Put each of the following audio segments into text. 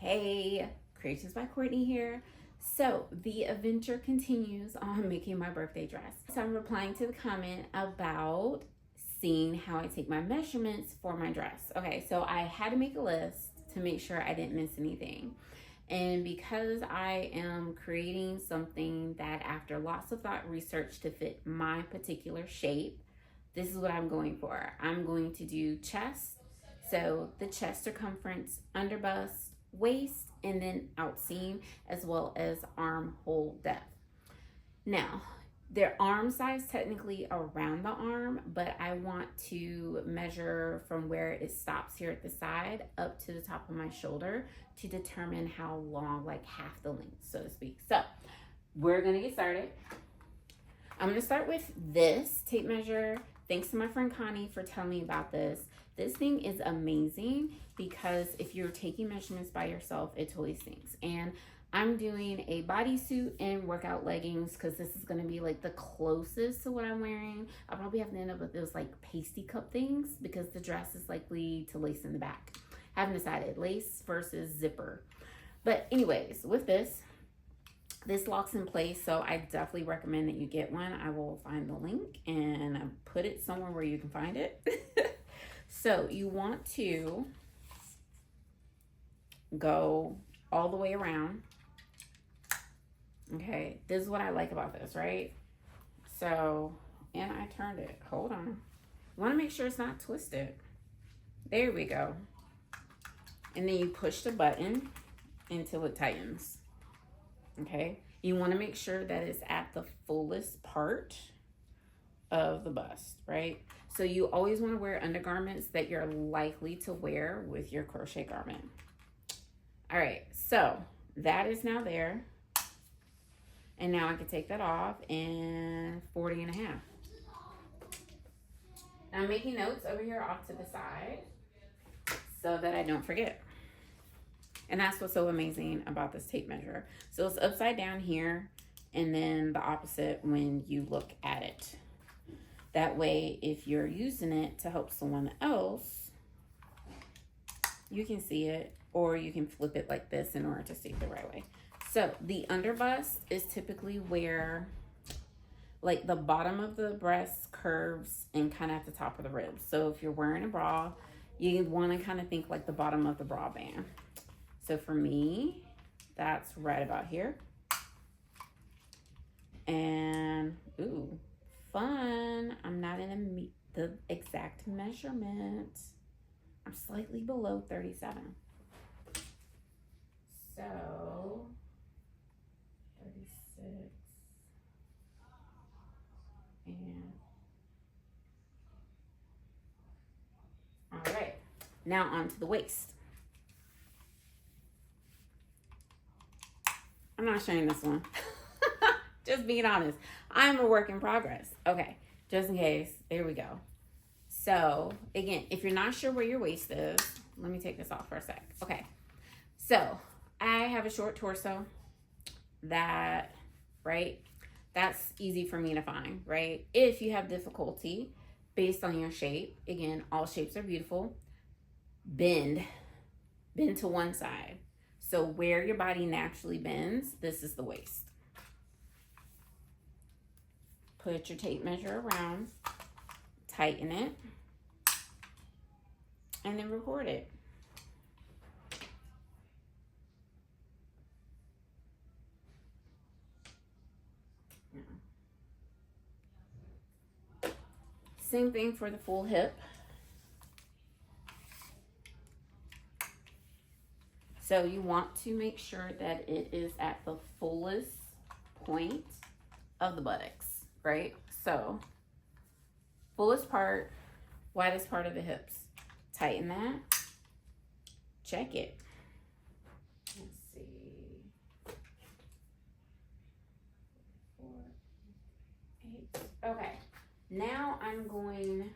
Hey, Creations by Courtney here. So the adventure continues on making my birthday dress. So I'm replying to the comment about seeing how I take my measurements for my dress. Okay, so I had to make a list to make sure I didn't miss anything. And because I am creating something that after lots of thought research to fit my particular shape, this is what I'm going for. I'm going to do chest. So the chest circumference, underbust, waist, and then outseam, as well as armhole depth. Now, their arm size technically around the arm, but I want to measure from where it stops here at the side up to the top of my shoulder to determine how long, like half the length, so to speak. So we're gonna get started. I'm gonna start with this tape measure. Thanks to my friend Connie for telling me about this. This thing is amazing because if you're taking measurements by yourself, it totally stinks. And I'm doing a bodysuit and workout leggings because this is going to be like the closest to what I'm wearing. I'll probably have to end up with those like pasty cup things because the dress is likely to lace in the back. Haven't decided, lace versus zipper. But anyways, with this locks in place, so I definitely recommend that you get one. I will find the link and put it somewhere where you can find it. So you want to go all the way around. Okay, this is what I like about this, right? So, and I turned it. Hold on. You want to make sure it's not twisted. There we go. And then you push the button until it tightens. Okay, you want to make sure that it's at the fullest part of the bust, right? So you always want to wear undergarments that you're likely to wear with your crochet garment. All right, so that is now there. And now I can take that off in 40 and a half. Now I'm making notes over here off to the side so that I don't forget. And that's what's so amazing about this tape measure. So it's upside down here and then the opposite when you look at it. That way, if you're using it to help someone else, you can see it, or you can flip it like this in order to see it the right way. So the underbust is typically where like the bottom of the breast curves and kind of at the top of the ribs. So if you're wearing a bra, you want to kind of think like the bottom of the bra band. So for me, that's right about here. And, ooh, fun. I'm not in the exact measurement. I'm slightly below 37. So, 36. And, all right. Now on to the waist. I'm not sharing this one. Just being honest. I'm a work in progress. Okay, just in case. There we go. So, again, if you're not sure where your waist is, let me take this off for a sec. Okay, so I have a short torso that, right, that's easy for me to find, right? If you have difficulty based on your shape, again, all shapes are beautiful. Bend to one side. So where your body naturally bends, this is the waist. Put your tape measure around, tighten it, and then record it. Same thing for the full hip. So you want to make sure that it is at the fullest point of the buttocks, right? So fullest part, widest part of the hips. Tighten that. Check it. Let's see. 4, 8. Okay. Now I'm going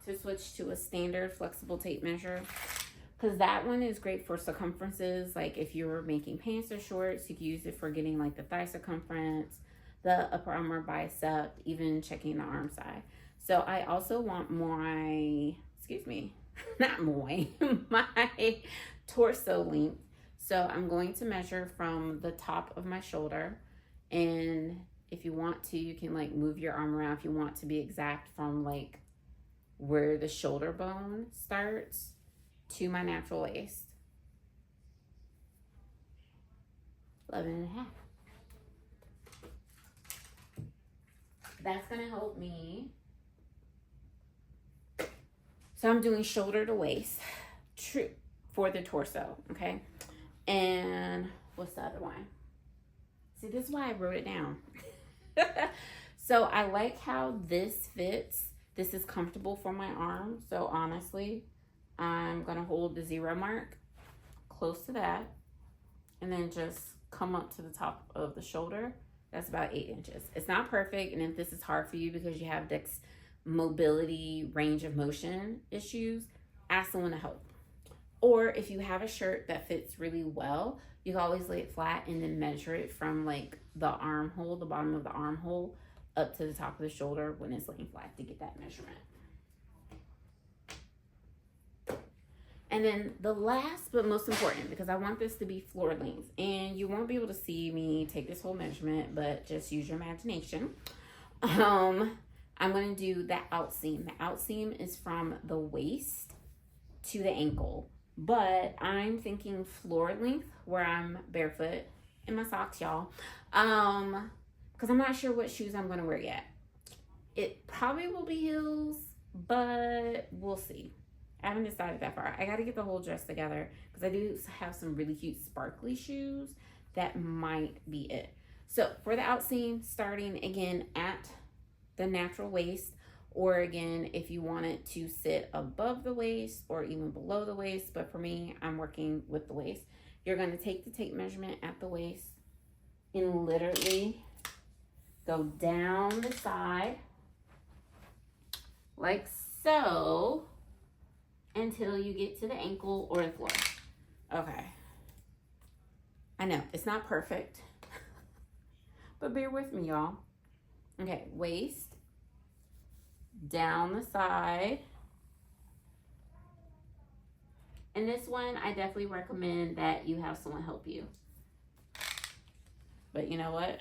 to switch to a standard flexible tape measure, because that one is great for circumferences. Like if you're making pants or shorts, you can use it for getting like the thigh circumference, the upper arm or bicep, even checking the arm side. So I also want my, excuse me, not my torso length. So I'm going to measure from the top of my shoulder, and if you want to, you can like move your arm around if you want to be exact from like where the shoulder bone starts to my natural waist. 11.5. That's gonna help me. So I'm doing shoulder to waist, true, for the torso, okay? And what's the other one? See, this is why I wrote it down. So I like how this fits. This is comfortable for my arm. So honestly, I'm gonna hold the 0 mark close to that, and then just come up to the top of the shoulder. That's about 8 inches. It's not perfect, and if this is hard for you because you have mobility, range of motion issues, ask someone to help. Or if you have a shirt that fits really well, you can always lay it flat and then measure it from like the armhole, the bottom of the armhole, up to the top of the shoulder when it's laying flat to get that measurement. And then the last but most important, because I want this to be floor length, and you won't be able to see me take this whole measurement, but just use your imagination. I'm going to do the outseam. The outseam is from the waist to the ankle, but I'm thinking floor length where I'm barefoot in my socks, y'all. Because I'm not sure what shoes I'm going to wear yet. It probably will be heels, but we'll see. I haven't decided that far. I got to get the whole dress together because I do have some really cute sparkly shoes that might be it. So for the outseam, starting again at the natural waist, or again, if you want it to sit above the waist or even below the waist, but for me, I'm working with the waist. You're going to take the tape measurement at the waist and literally go down the side like so, until you get to the ankle or the floor. Okay. I know, it's not perfect, but bear with me, y'all. Okay, waist, down the side. And this one, I definitely recommend that you have someone help you. But you know what?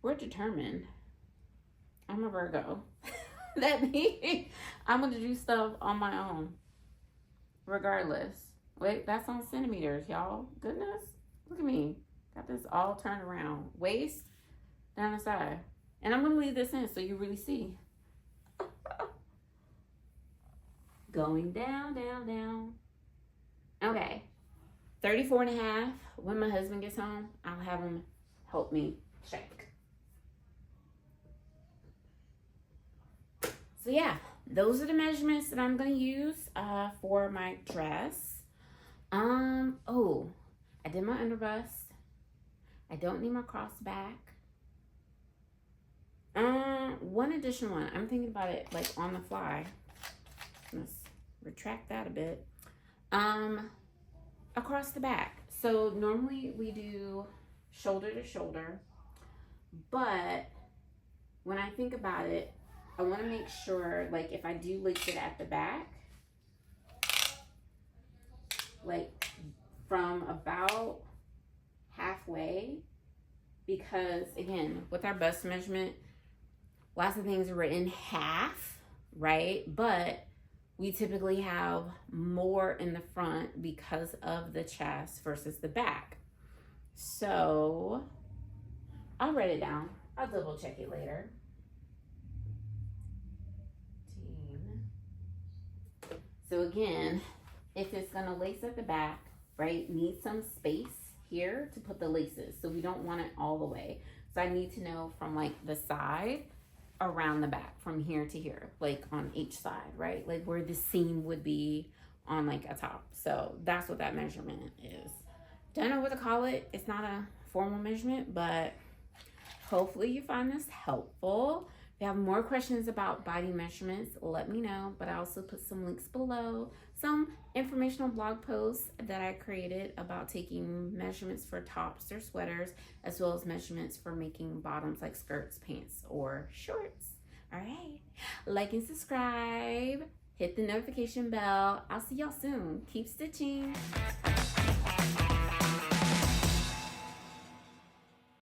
We're determined. I'm a Virgo. That means I'm going to do stuff on my own, regardless. Wait, that's on centimeters, y'all. Goodness. Look at me. Got this all turned around. Waist, down the side. And I'm going to leave this in so you really see. Going down, down, down. Okay. 34.5. When my husband gets home, I'll have him help me check. So yeah, those are the measurements that I'm going to use for my dress. Oh, I did my underbust. I don't need my crossback. One additional one. I'm thinking about it like on the fly. Let's retract that a bit. Across the back. So normally we do shoulder to shoulder, but when I think about it, I want to make sure, like, if I do lace it at the back, like, from about halfway, because, again, with our bust measurement, lots of things are in half, right? But we typically have more in the front because of the chest versus the back. So, I'll write it down. I'll double check it later. So again, if it's gonna lace at the back, right, need some space here to put the laces. So we don't want it all the way. So I need to know from like the side around the back, from here to here, like on each side, right? Like where the seam would be on like a top. So that's what that measurement is. Don't know what to call it. It's not a formal measurement, but hopefully you find this helpful. If you have more questions about body measurements, let me know. But I also put some links below, some informational blog posts that I created about taking measurements for tops or sweaters, as well as measurements for making bottoms like skirts, pants, or shorts. All right, like and subscribe, hit the notification bell. I'll see y'all soon. Keep stitching.